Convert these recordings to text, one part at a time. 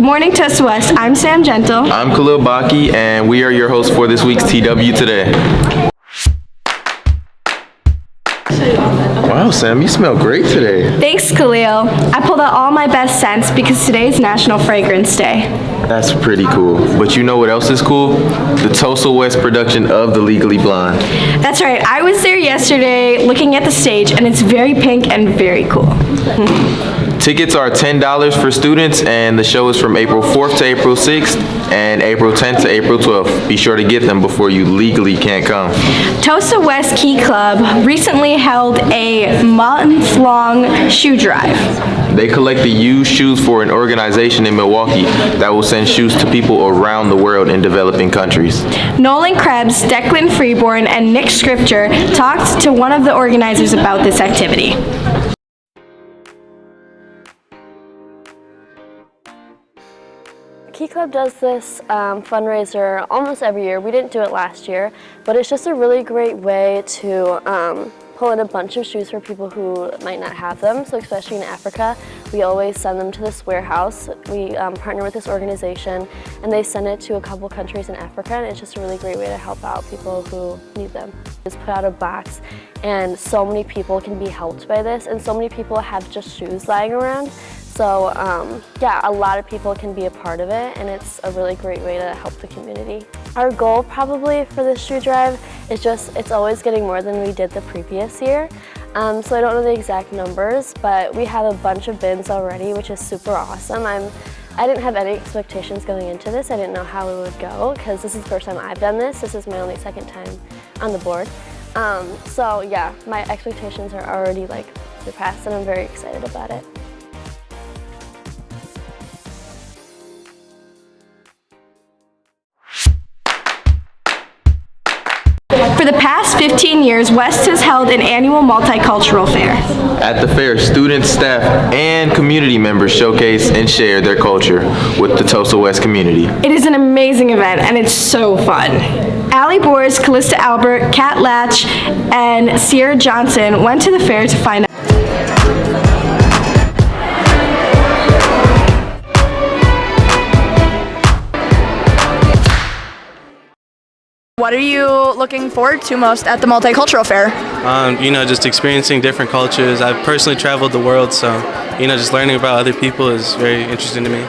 morning, Tosa West. I'm Sam Gentil. I'm Khalil Barki, and we are your hosts for this week's TW Today. Wow, Sam, you smell great today. Thanks, Khalil. I pulled out all my best scents because today is National Fragrance Day. That's pretty cool. But you know what else is cool? The Tosa West production of The Legally Blonde. That's right. I was there yesterday looking at the stage, and it's very pink and very cool. Tickets are $10 for students, and the show is from April 4th to April 6th and April 10th to April 12th. Be sure to get them before you legally can't come. Tosa West Key Club recently held a month-long shoe drive. They collect the used shoes for an organization in Milwaukee that will send shoes to people around the world in developing countries. Nolan, Krebs, Declan, Freeborn, and Nick Scripture talked to one of the organizers about this activity. Key Club does this fundraiser almost every year. We didn't do it last year, but it's just a really great way to pull in a bunch of shoes for people who might not have them. So especially in Africa, we always send them to this warehouse. We partner with this organization, and they send it to a couple countries in Africa, and it's just a really great way to help out people who need them. Just put out a box, and so many people can be helped by this, and so many people have just shoes lying around. So yeah, a lot of people can be a part of it, and it's a really great way to help the community. Our goal probably for this shoe drive is it's always getting more than we did the previous year. So I don't know the exact numbers, but we have a bunch of bins already, which is super awesome. I didn't have any expectations going into this. I didn't know how it would go, because this is the first time I've done this. This is my only second time on the board. So yeah, my expectations are already surpassed, and I'm very excited about it. For the past 15 years, West has held an annual multicultural fair. At the fair, students, staff, and community members showcase and share their culture with the Tosa West community. It is an amazing event, and it's so fun. Allie Boers, Calista Albert, Kat Latch, and Ciara Johnson went to the fair to find out. What are you looking forward to most at the Multicultural Fair? Just experiencing different cultures. I've personally traveled the world, so, just learning about other people is very interesting to me.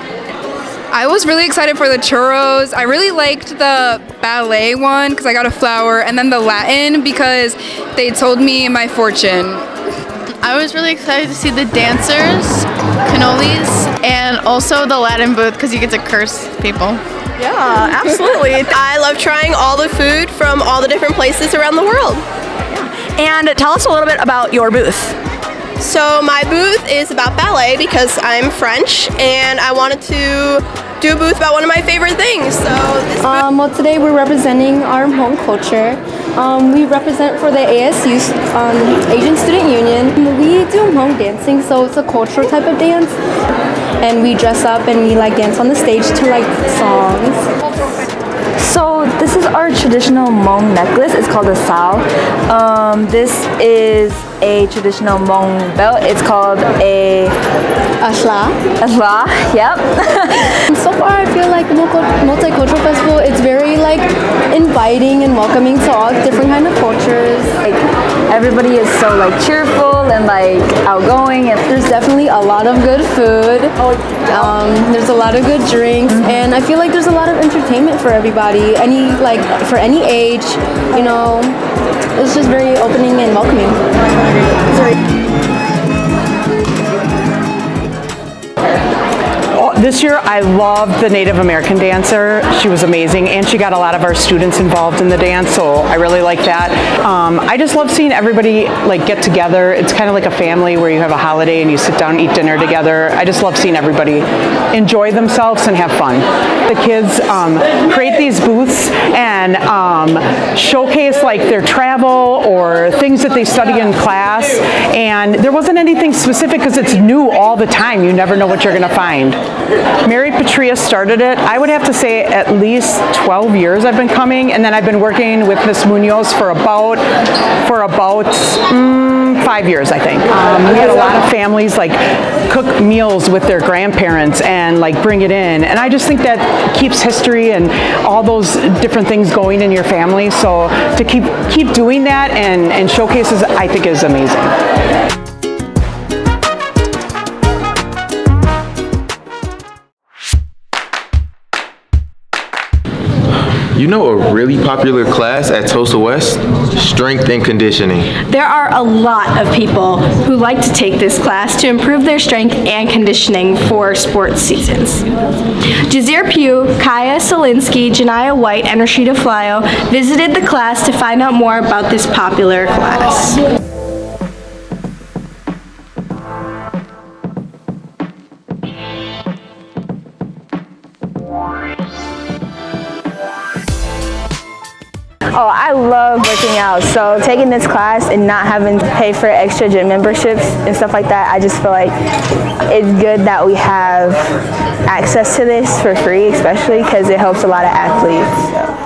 I was really excited for the churros. I really liked the ballet one because I got a flower, and then the Latin because they told me my fortune. I was really excited to see the dancers, cannolis, and also the Latin booth because you get to curse people. Yeah, absolutely. I love trying all the food from all the different places around the world. And tell us a little bit about your booth. So my booth is about ballet because I'm French, and I wanted to do a booth about one of my favorite things. So this well, today we're representing our home culture. We represent for the ASU, Asian Student Union. We do home dancing, so it's a cultural type of dance. And we dress up and we dance on the stage to songs. So this is our traditional Hmong necklace. It's called a sao. This is a traditional Hmong belt. It's called a Ashla. Ashla, yep. So far I feel like the Multicultural Festival, it's very inviting and welcoming to all different kind of cultures. Everybody is so cheerful and outgoing, and there's definitely a lot of good food. There's a lot of good drinks, and I feel like there's a lot of entertainment for everybody. For any age, it's just very opening and welcoming. This year I loved the Native American dancer. She was amazing, and she got a lot of our students involved in the dance, so I really like that. I just love seeing everybody get together. It's kind of like a family where you have a holiday and you sit down and eat dinner together. I just love seeing everybody enjoy themselves and have fun. The kids create these booths and showcase their travel or things that they study in class, and there wasn't anything specific because it's new all the time. You never know what you're going to find. Mary Patria started it. I would have to say at least 12 years I've been coming, and then I've been working with Miss Munoz for about 5 5 years, I think. We had a lot of families like cook meals with their grandparents and like bring it in, and I just think that keeps history and all those different things going in your family. So to keep doing that and showcases, I think is amazing. You know a really popular class at Tosa West? Strength and conditioning. There are a lot of people who like to take this class to improve their strength and conditioning for sports seasons. Jes'Zir, Pugh, Kaiyah, Szeklinski, Janae, Whitten, and Rasheeda Folawiyo visited the class to find out more about this popular class. Oh, I love working out. So taking this class and not having to pay for extra gym memberships and stuff like that, I just feel like it's good that we have access to this for free, especially because it helps a lot of athletes. So.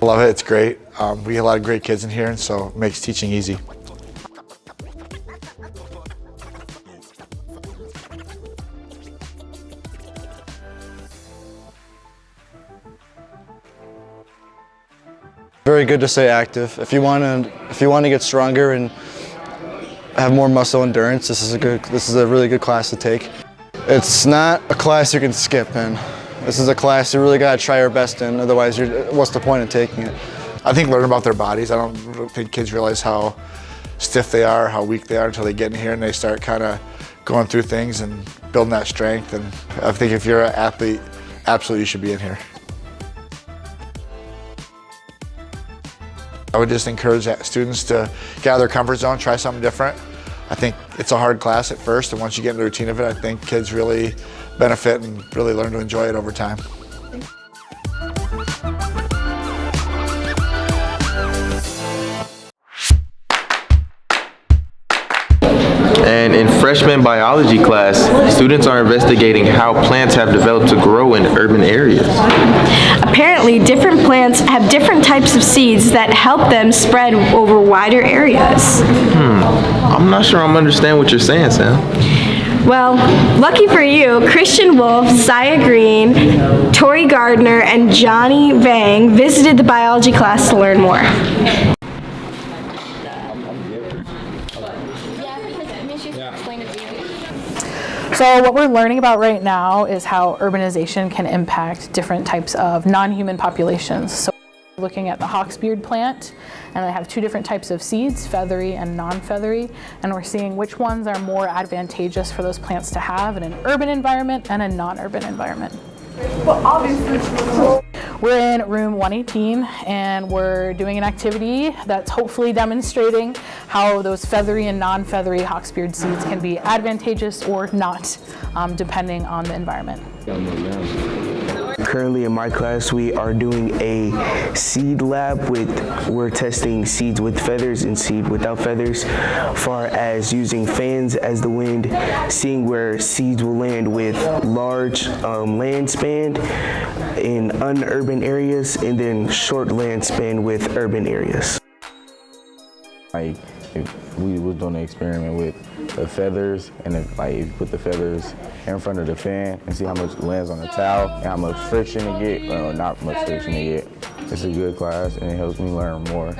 I love it, it's great. We get a lot of great kids in here, and so it makes teaching easy. Very good to stay active. If you want to get stronger and have more muscle endurance, this is a really good class to take. It's not a class you can skip, and this is a class you really got to try your best in. Otherwise, what's the point of taking it? I think learning about their bodies. I don't think kids realize how stiff they are, how weak they are until they get in here and they start kind of going through things and building that strength. And I think if you're an athlete, absolutely you should be in here. I would just encourage students to get out of their comfort zone, try something different. I think it's a hard class at first, and once you get in the routine of it, I think kids really benefit and really learn to enjoy it over time. And in freshman biology class, students are investigating how plants have developed to grow in urban areas. Apparently, different plants have different types of seeds that help them spread over wider areas. I'm not sure I'm understanding what you're saying, Sam. Well, lucky for you, Christian Wolf, Zaya Green, Tory Gardner, and Johnny Vang visited the biology class to learn more. So what we're learning about right now is how urbanization can impact different types of non-human populations. So we're looking at the hawksbeard plant, and they have two different types of seeds, feathery and non-feathery, and we're seeing which ones are more advantageous for those plants to have in an urban environment and a non-urban environment. Well, obviously. We're in room 118, and we're doing an activity that's hopefully demonstrating how those feathery and non-feathery hawksbeard seeds can be advantageous or not, depending on the environment. Currently in my class, we are doing a seed lab we're testing seeds with feathers and seed without feathers, far as using fans as the wind, seeing where seeds will land with large land span in unurban areas, and then short land span with urban areas. Like, if we was doing an experiment with the feathers, and if you put the feathers in front of the fan and see how much lands on the towel and how much friction to get, or not much friction to get. It's a good class, and it helps me learn more.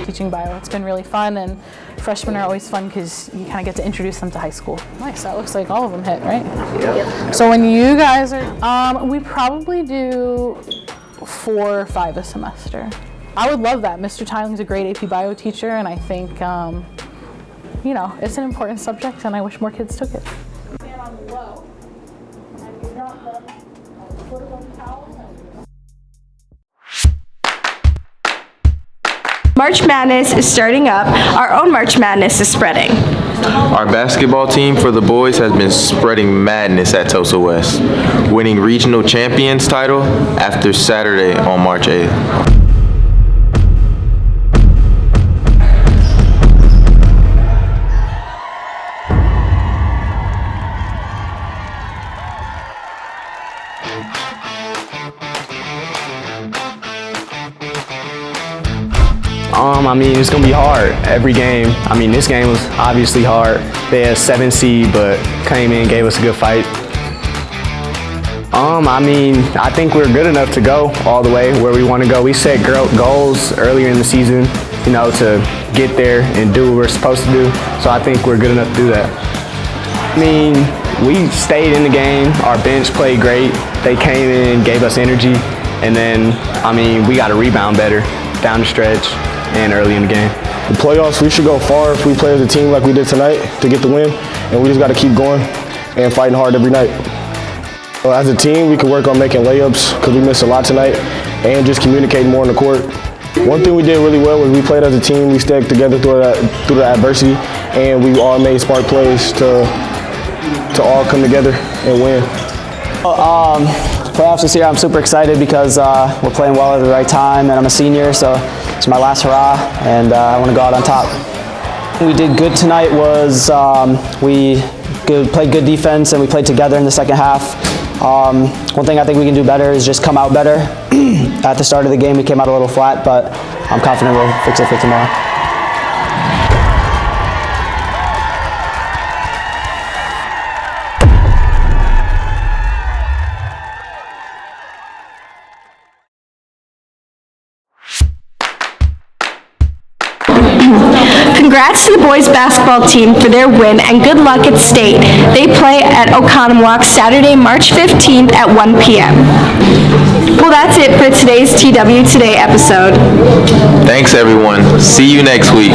Teaching bio, it's been really fun, and freshmen are always fun because you kind of get to introduce them to high school. Nice, that looks like all of them hit, right? Yep. So when you guys are, we probably do 4 or 5 a semester. I would love that. Mr. Tyling's a great AP bio teacher, and I think, you know, it's an important subject, and I wish more kids took it. March Madness is starting up. Our own March Madness is spreading. Our basketball team for the boys has been spreading madness at Tosa West, winning regional champions title after Saturday on March 8th. I mean, it's going to be hard every game. I mean, this game was obviously hard. They had 7 seed, but came in, gave us a good fight. I mean, I think we're good enough to go all the way where we want to go. We set goals earlier in the season, you know, to get there and do what we're supposed to do. So I think we're good enough to do that. I mean, we stayed in the game. Our bench played great. They came in, gave us energy. And then, I mean, we got to rebound better down the stretch and early in the game. The playoffs, we should go far if we play as a team like we did tonight to get the win. And we just got to keep going and fighting hard every night. As a team, we can work on making layups because we missed a lot tonight and just communicating more on the court. One thing we did really well was we played as a team. We stuck together through the adversity, and we all made smart plays to all come together and win. Playoffs this year, I'm super excited because we're playing well at the right time, and I'm a senior, so it's my last hurrah, and I want to go out on top. We did good tonight was we played good defense, and we played together in the second half. One thing I think we can do better is just come out better. At the start of the game, we came out a little flat, but I'm confident we'll fix it for tomorrow. Congrats to the boys basketball team for their win and good luck at state. They play at Oconomowoc Saturday, March 15th at 1 p.m. Well, that's it for today's TW Today episode. Thanks everyone. See you next week.